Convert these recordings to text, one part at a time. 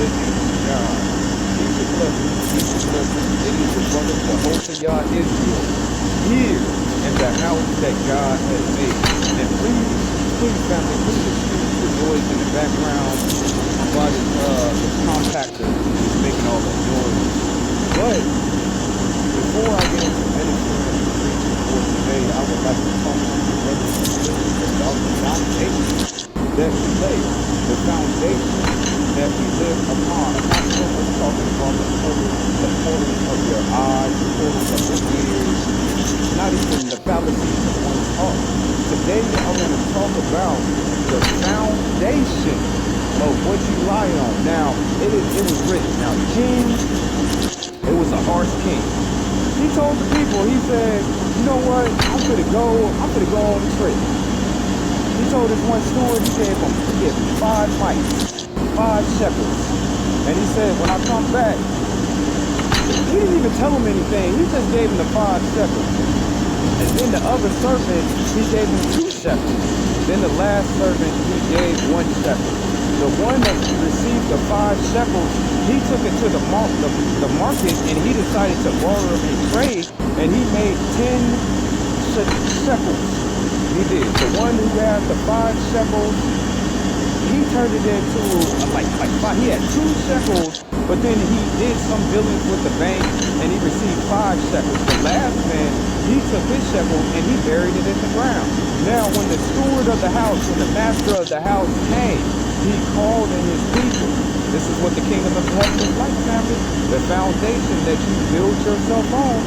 God. Peace and blessings. Peace and blessings. It is your brother, Jehoshaphat Israel, here in the house that God has made. And please, family, please excuse the noise in the background while this compactor is making all that noise. But before I get into ministering and preaching for today, I would like to talk to you brothers and sisters about the foundation that we lay, the foundation that we live upon. I'm not so much talking about the portals of your eyes, the portals of your ears, not even the fallacies of one's heart. Today, I want to talk about the foundation of what you lie on. Now, it was written. Now, the king, it was a harsh king. He told the people, he said, you know what, I'm gonna go on a trip. He told his one steward, he gave him 5 mites, 5 shekels. And he said, when I come back, he didn't even tell him anything. He just gave him the 5 shekels. And then the other servant, he gave him 2 shekels. Then the last servant, he gave 1 shekel. The one that received the 5 shekels, he took it to the market and he decided to borrow and trade, and he made 10 shekels. He did. The one who had the 5 shekels, he turned it into like 5. He had 2 shekels, but then he did some dealings with the bank and he received 5 shekels. The last man, he took his shekel and he buried it in the ground. Now, when the steward of the house, when the master of the house came, he called in his people. This is what the kingdom of heaven is like, family. The foundation that you build yourself on.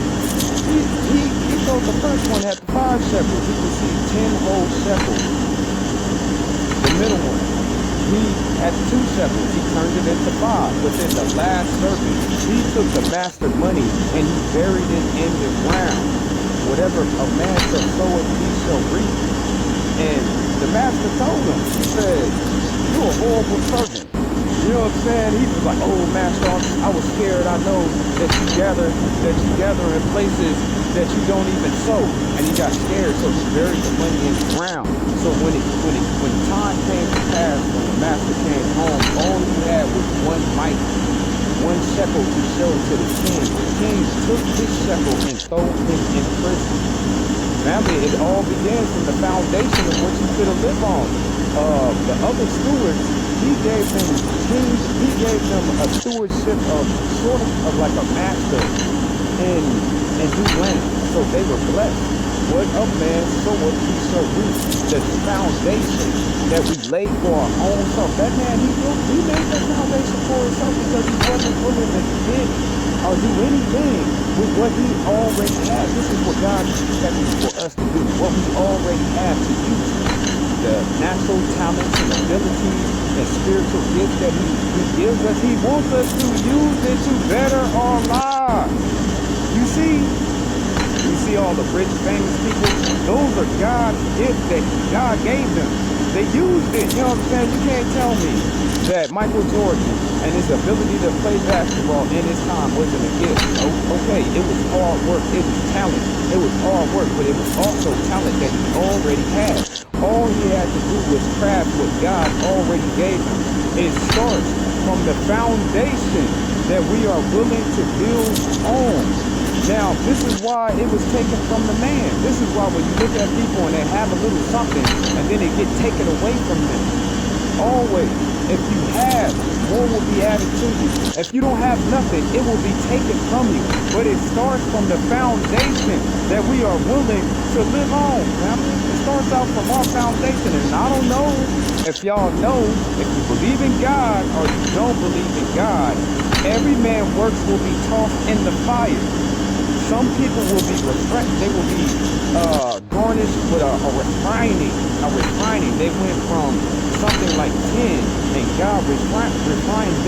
He told the first one had 5 shekels. He received 10 whole shekels. The middle one, he had 2 shekels. He turned it into 5. But then the last servant, he took the master money and he buried it in the ground. Whatever a man shall sow, he shall reap. And the master told him, he said, you're a horrible servant. You know what I'm saying? He was like, oh, master, I was scared. I know that you gather in places that you don't even sow. And he got scared, so he buried the money in the ground. So when time came to pass, when the master came home, all he had was 1 mite, 1 shekel to show to the king. The king took his shekel and threw him in prison. Family, it all began from the foundation of what you could live on. The other stewards, he gave them a stewardship of sort of like a master and do land. So they were blessed. What a man soweth, he shall reap. The foundation that we laid for our own self. That man, he made that foundation for himself because he wasn't willing to get or do anything with what he already had. This is what God is expecting for us to do. What we already have to use. The natural talents and abilities and spiritual gifts that he gives us. He wants us to use it to better our lives. You see all the rich, famous people, those are God's gifts that God gave them. They used it, you know what I'm saying? You can't tell me that Michael Jordan and his ability to play basketball in his time wasn't a gift. Okay, it was hard work, it was talent, it was hard work, but it was also talent that he already had. All he had to do was craft what God already gave him. It starts from the foundation that we are willing to build on. Now, this is why it was taken from the man. This is why when you look at people and they have a little something and then it get taken away from them. Always, if you have, more will be added to you. If you don't have nothing, it will be taken from you. But it starts from the foundation that we are willing to live on. It starts out from our foundation. And I don't know if y'all know, if you believe in God or you don't believe in God, every man's works will be tossed in the fire. Some people will be they will be garnished with a refining. They went from something like 10, and God refined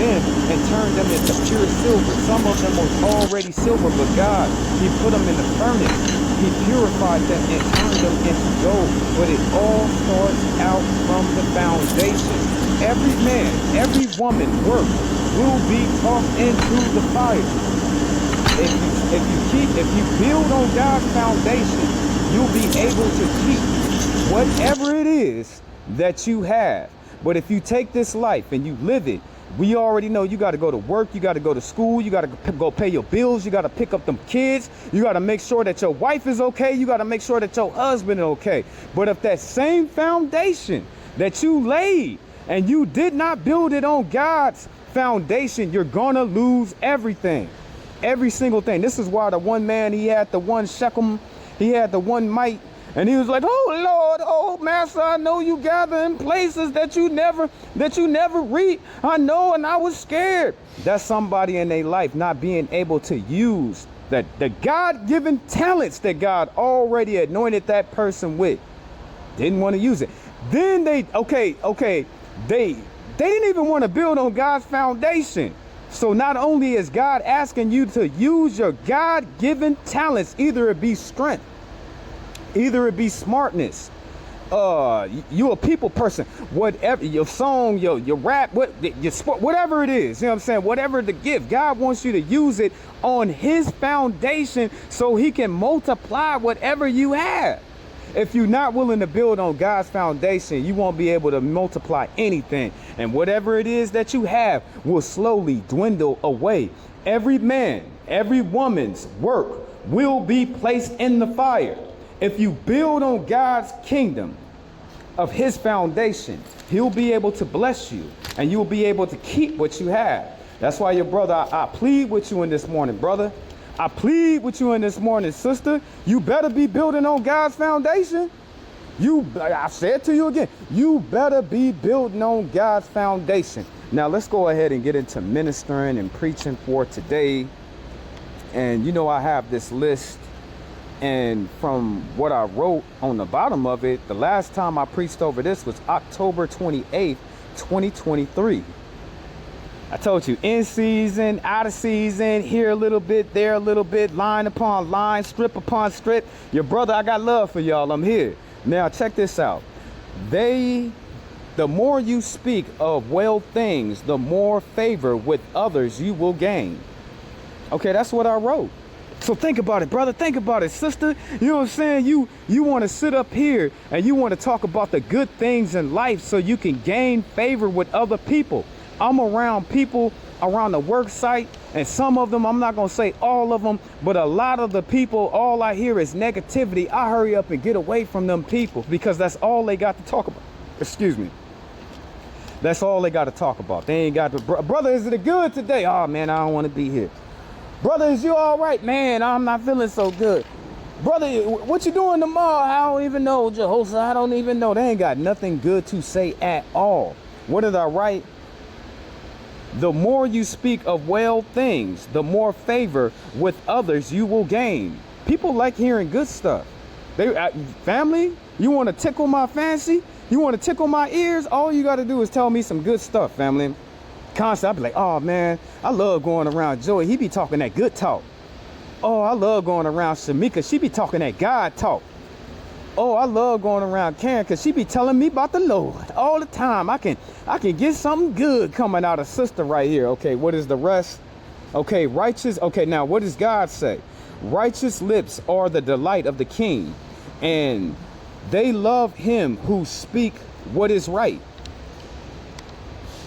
them and turned them into pure silver. Some of them was already silver, but God, he put them in the furnace. He purified them and turned them into gold. But it all starts out from the foundation. Every man, every woman work will be tossed into the fire. If you build on God's foundation, you'll be able to keep whatever it is that you have. But if you take this life and you live it We already know you got to go to work, you got to go to school, you got to go pay your bills, you got to pick up them kids, you got to make sure that your wife is okay, you got to make sure that your husband is okay. But if that same foundation that you laid and you did not build it on God's foundation, you're gonna lose everything, every single thing. This is why the one man, he had the one shekel, he had the one mite, and he was like, oh Lord, oh master, I know you gather in places that you never read. I know, and I was scared. That's somebody in their life not being able to use the God-given talents that God already anointed that person with. Didn't want to use it. Then they didn't even want to build on God's foundation. So not only is God asking you to use your God-given talents, either it be strength, either it be smartness, you a people person, whatever, your song, your rap, your sport, whatever it is, you know what I'm saying? Whatever the gift, God wants you to use it on his foundation so he can multiply whatever you have. If you're not willing to build on God's foundation, you won't be able to multiply anything. And whatever it is that you have will slowly dwindle away. Every man, every woman's work will be placed in the fire. If you build on God's kingdom of his foundation, he'll be able to bless you and you'll be able to keep what you have. That's why, your brother, I plead with you in this morning, brother. I plead with you in this morning, sister. You better be building on God's foundation. I said to you again, you better be building on God's foundation. Now let's go ahead and get into ministering and preaching for today. And you know, I have this list, and from what I wrote on the bottom of it, the last time I preached over this was October 28th, 2023. I told you, in season, out of season, here a little bit, there a little bit, line upon line, strip upon strip. Your brother, I got love for y'all. I'm here. Now, check this out. The more you speak of well things, the more favor with others you will gain. Okay, that's what I wrote. So think about it, brother. Think about it, sister. You know what I'm saying? You want to sit up here and you want to talk about the good things in life so you can gain favor with other people. I'm around people around the work site, and some of them, I'm not going to say all of them, but a lot of the people, all I hear is negativity. I hurry up and get away from them people because that's all they got to talk about. Excuse me. That's all they got to talk about. They ain't got to, brother, is it good today? Oh man, I don't want to be here. Brother, is you all right? Man, I'm not feeling so good. Brother, what you doing tomorrow? I don't even know, Jehoshaphat. I don't even know. They ain't got nothing good to say at all. What did I write? The more you speak of well things, the more favor with others you will gain. People like hearing good stuff. Family, you want to tickle my fancy? You want to tickle my ears? All you got to do is tell me some good stuff, family. Constantly, I'll be like, oh man, I love going around Joey. He be talking that good talk. Oh, I love going around Shamika. She be talking that God talk. Oh, I love going around Karen because she be telling me about the Lord all the time. I can get something good coming out of sister right here. Okay, what is the rest? Okay, righteous. Okay, now what does God say? Righteous lips are the delight of the king, and they love him who speak what is right.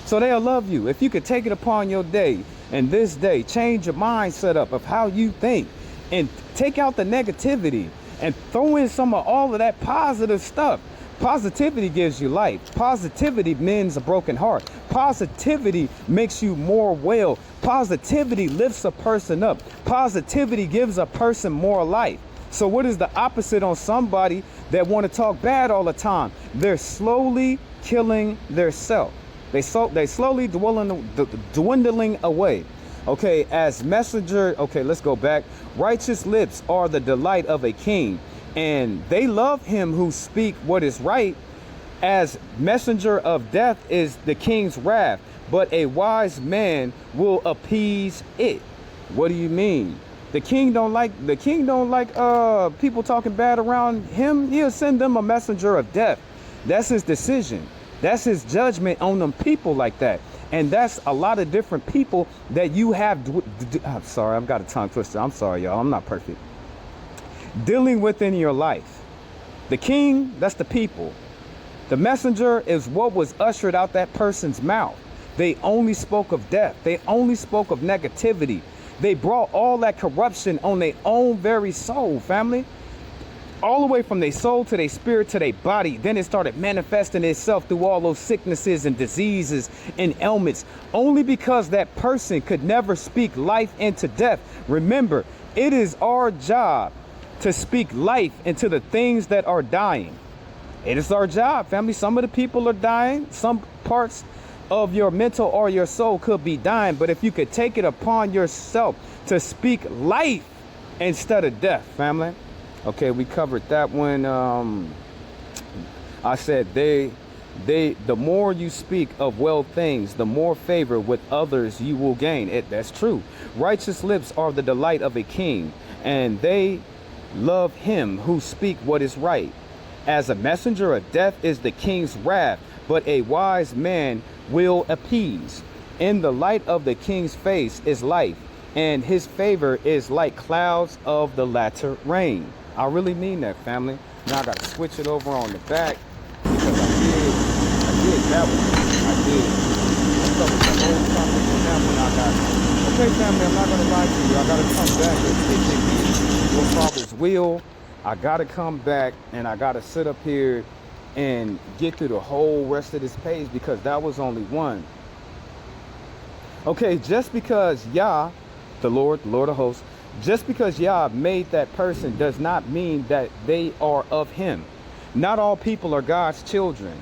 So they'll love you. If you could take it upon your day and this day, change your mindset up of how you think and take out the negativity and throw in some of all of that positive stuff. Positivity gives you life. Positivity mends a broken heart. Positivity makes you more well. Positivity lifts a person up. Positivity gives a person more life. So what is the opposite on somebody that want to talk bad all the time? They're slowly killing their self. They slowly dwindling away. Okay, as messenger, okay, let's go back. Righteous lips are the delight of a king, and they love him who speak what is right. As messenger of death is the king's wrath, but a wise man will appease it. What do you mean? The king don't like people talking bad around him. He'll send them a messenger of death. That's his decision. That's his judgment on them people like that. And that's a lot of different people that you have. I'm sorry, I've got a tongue twister. I'm sorry, y'all. I'm not perfect. Dealing with in your life. The king, that's the people. The messenger is what was ushered out that person's mouth. They only spoke of death. They only spoke of negativity. They brought all that corruption on their own very soul, family. All the way from their soul to their spirit to their body. Then it started manifesting itself through all those sicknesses and diseases and ailments, only because that person could never speak life into death. Remember, it is our job to speak life into the things that are dying. It is our job, family. Some of the people are dying. Some parts of your mental or your soul could be dying. But if you could take it upon yourself to speak life instead of death, family. Okay, we covered that one. I said the more you speak of well things, the more favor with others you will gain. That's true. Righteous lips are the delight of a king, and they love him who speak what is right. As a messenger of death is the king's wrath, but a wise man will appease. In the light of the king's face is life, and his favor is like clouds of the latter rain. I really mean that, family. Now I gotta switch it over on the back because I did that one. I did. I covered the whole topic on that one. Okay, family, I'm not gonna lie to you. I gotta come back and take it your Father's will. I gotta come back and I gotta sit up here and get through the whole rest of this page because that was only one. Okay, just because Yah, the Lord of hosts, just because Yah made that person does not mean that they are of him. Not all people are God's children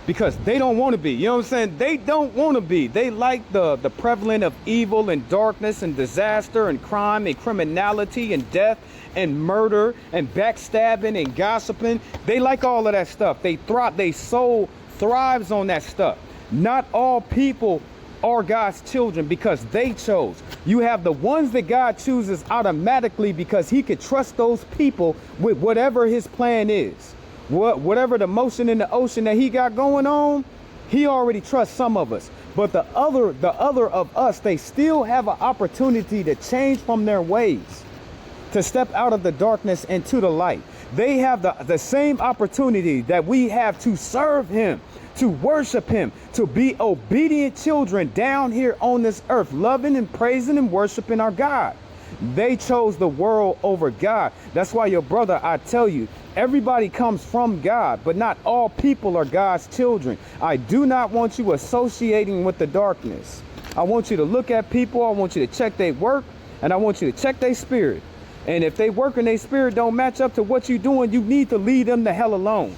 because they don't want to be. You know what I'm saying? They don't want to be. They like the prevalent of evil and darkness and disaster and crime and criminality and death and murder and backstabbing and gossiping. They like all of that stuff. They thrive. Their soul thrives on that stuff. Not all people are God's children because they chose. You have the ones that God chooses automatically because he could trust those people with whatever his plan is. Whatever the motion in the ocean that he got going on, he already trusts some of us. But the other of us, they still have an opportunity to change from their ways, to step out of the darkness into the light. They have the same opportunity that we have to serve him, to worship him, to be obedient children down here on this earth, loving and praising and worshiping our God. They chose the world over God. That's why, your brother, I tell you, everybody comes from God, but not all people are God's children. I do not want you associating with the darkness. I want you to look at people. I want you to check their work, and I want you to check their spirit. And if they work and their spirit don't match up to what you're doing, you need to leave them the hell alone.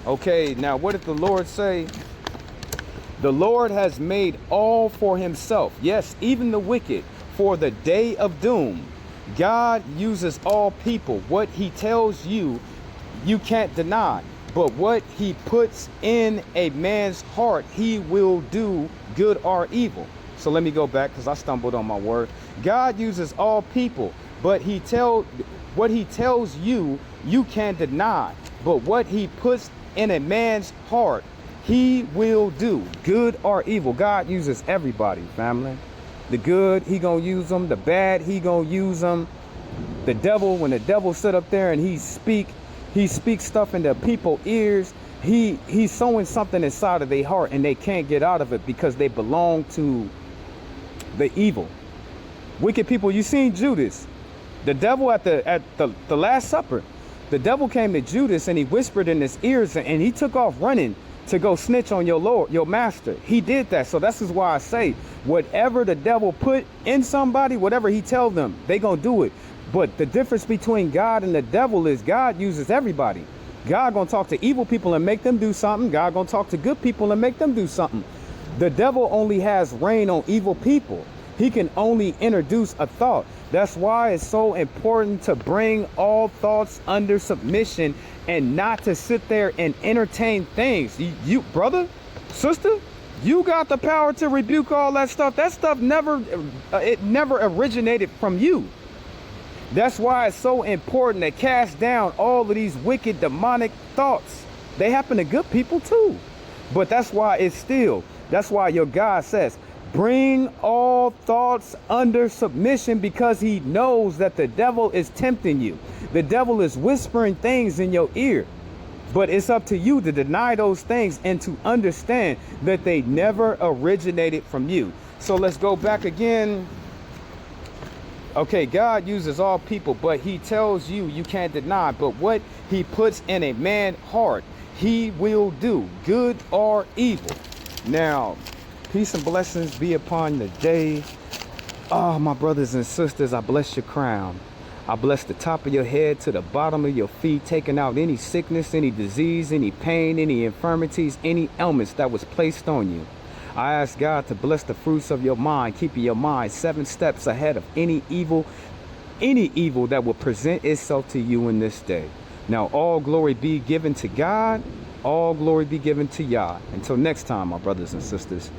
Okay, now what did the Lord say? The Lord has made all for himself. Yes, even the wicked, for the day of doom. God uses all people. What he tells you, you can't deny. But what he puts in a man's heart, he will do, good or evil. So let me go back because I stumbled on my word. God uses all people, but what he tells you, you can't deny. But what he puts in a man's heart, he will do, good or evil. God uses everybody, family. The good, he gonna use them. The bad, he gonna use them. The devil, when the devil sit up there and he speaks stuff into people's ears, he's sowing something inside of their heart and they can't get out of it because they belong to the evil. Wicked people. You seen Judas, the devil at the Last Supper. The devil came to Judas and he whispered in his ears and he took off running to go snitch on your Lord, your master. He did that. So this is why I say, whatever the devil put in somebody, whatever he tells them, they gonna do it. But the difference between God and the devil is God uses everybody. God gonna talk to evil people and make them do something. God gonna talk to good people and make them do something. The devil only has reign on evil people. He can only introduce a thought. That's why it's so important to bring all thoughts under submission and not to sit there and entertain things. You brother, sister, you got the power to rebuke all that stuff. That stuff never originated from you. That's why it's so important to cast down all of these wicked demonic thoughts. They happen to good people too. But that's why your God says, bring all thoughts under submission, because he knows that the devil is tempting you. The devil is whispering things in your ear. But it's up to you to deny those things and to understand that they never originated from you. So let's go back again. Okay, God uses all people, but he tells you you can't deny. But what he puts in a man's heart, he will do, good or evil. Now, peace and blessings be upon the day. Oh, my brothers and sisters, I bless your crown. I bless the top of your head to the bottom of your feet, taking out any sickness, any disease, any pain, any infirmities, any ailments that was placed on you. I ask God to bless the fruits of your mind, keeping your mind 7 steps ahead of any evil that will present itself to you in this day. Now, all glory be given to God. All glory be given to Yah. Until next time, my brothers and sisters.